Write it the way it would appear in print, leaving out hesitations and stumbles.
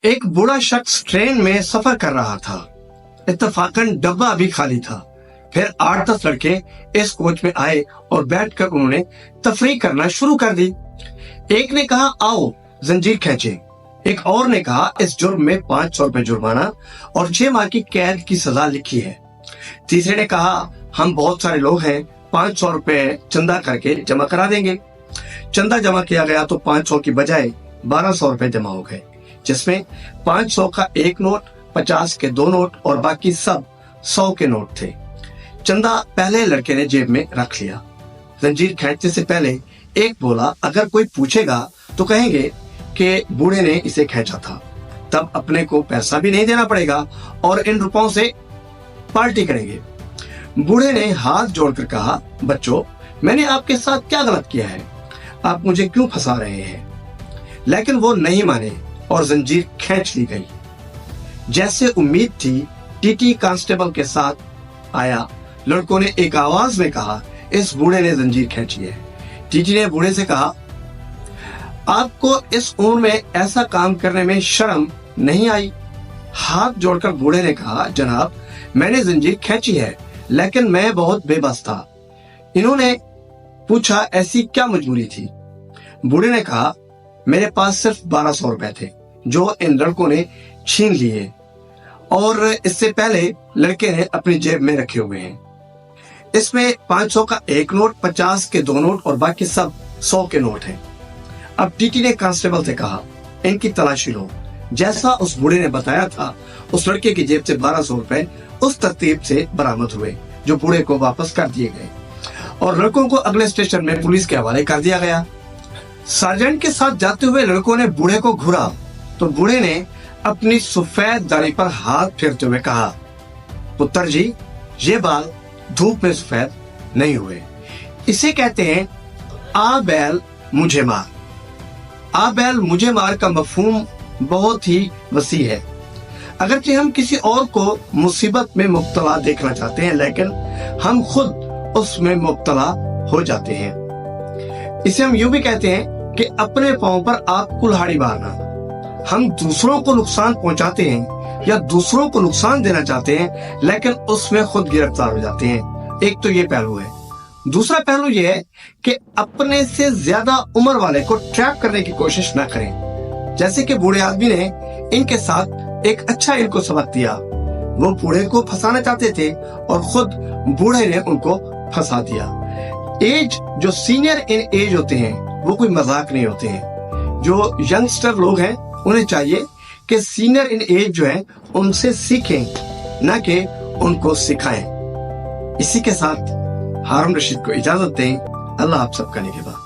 ایک بوڑھا شخص ٹرین میں سفر کر رہا تھا. اتفاقاً ڈبہ ابھی خالی تھا. پھر 8-10 لڑکے اس کوچ میں آئے اور بیٹھ کر انہوں نے تفریح کرنا شروع کر دی. ایک نے کہا آؤ زنجیر کھینچے. ایک اور نے کہا اس جرم میں 500 روپے جرمانہ اور 6 ماہ کی قید کی سزا لکھی ہے. تیسرے نے کہا ہم بہت سارے لوگ ہیں، 500 روپے چندہ کر کے جمع کرا دیں گے. چندہ جمع کیا گیا تو 500 کی بجائے 1200 روپے جمع ہو گئے، جس میں 500 کا ایک نوٹ، 50 کے 2 نوٹ اور باقی سب 100 کے نوٹ تھے. چندہ پہلے لڑکے نے جیب میں رکھ لیا. زنجیر کھینچنے سے پہلے ایک بولا اگر کوئی پوچھے گا تو کہیں گے کہ بوڑھے نے اسے کھینچا تھا، تب اپنے کو پیسہ بھی نہیں دینا پڑے گا اور ان روپوں سے پارٹی کریں گے. بوڑھے نے ہاتھ جوڑ کر کہا بچوں، میں نے آپ کے ساتھ کیا غلط کیا ہے؟ آپ مجھے کیوں پھنسا رہے ہیں؟ لیکن وہ نہیں مانے اور زنجیر کھینچ لی گئی. جیسے امید تھی ٹی ٹی کانسٹیبل کے ساتھ آیا. لڑکوں نے ایک آواز میں کہا اس بوڑھے نے زنجیر کھینچی ہے. ٹی ٹی نے بوڑھے سے کہا آپ کو اس عمر میں ایسا کام کرنے میں شرم نہیں آئی؟ ہاتھ جوڑ کر بوڑھے نے کہا جناب میں نے زنجیر کھینچی ہے لیکن میں بہت بے بس تھا. انہوں نے پوچھا ایسی کیا مجبوری تھی؟ بوڑھے نے کہا میرے پاس صرف 1200 روپے تھے جو ان لڑکوں نے چھین لیے اور اس سے پہلے لڑکے نے اپنی جیب میں رکھے ہوئے ہیں. اس میں 500 کا ایک نوٹ، 50 کے 2 نوٹ اور باقی سب 100 کے نوٹ ہیں. اب ٹی ٹی نے کانسٹیبل سے کہا ان کی تلاشی لو. جیسا اس بوڑھے نے بتایا تھا اس لڑکے کی جیب سے 1200 روپے اس ترتیب سے برآمد ہوئے جو بوڑھے کو واپس کر دیے گئے اور لڑکوں کو اگلے اسٹیشن میں پولیس کے حوالے کر دیا گیا. سارجنٹ کے ساتھ جاتے ہوئے لڑکوں نے بوڑھے کو گھورا تو بوڑھے نے اپنی سفید داڑھی پر ہاتھ پھیرتے ہوئے کہا پتر جی یہ بال دھوپ میں سفید نہیں ہوئے. اسے کہتے ہیں آ بیل مجھے مار. آ بیل مجھے مار کا مفہوم بہت ہی وسیع ہے. اگرچہ ہم کسی اور کو مصیبت میں مبتلا دیکھنا چاہتے ہیں لیکن ہم خود اس میں مبتلا ہو جاتے ہیں. اسے ہم یوں بھی کہتے ہیں کہ اپنے پاؤں پر آپ کلہاڑی مارنا. ہم دوسروں کو نقصان پہنچاتے ہیں یا دوسروں کو نقصان دینا چاہتے ہیں لیکن اس میں خود گرفتار ہو جاتے ہیں. ایک تو یہ پہلو ہے. دوسرا پہلو یہ ہے کہ اپنے سے زیادہ عمر والے کو ٹریپ کرنے کی کوشش نہ کریں. جیسے کہ بوڑھے آدمی نے ان کے ساتھ ایک اچھا ان کو سبق دیا. وہ بوڑھے کو پھنسانا چاہتے تھے اور خود بوڑھے نے ان کو پھنسا دیا. ایج جو سینئر ان ایج ہوتے ہیں وہ کوئی مذاق نہیں ہوتے ہیں. جو ینگسٹر لوگ ہیں انہیں چاہیے کہ سینئر ان ایج جو ہیں ان سے سیکھیں نہ کہ ان کو سکھائیں. اسی کے ساتھ ہارون رشید کو اجازت دیں. اللہ آپ سب کا نگہبان.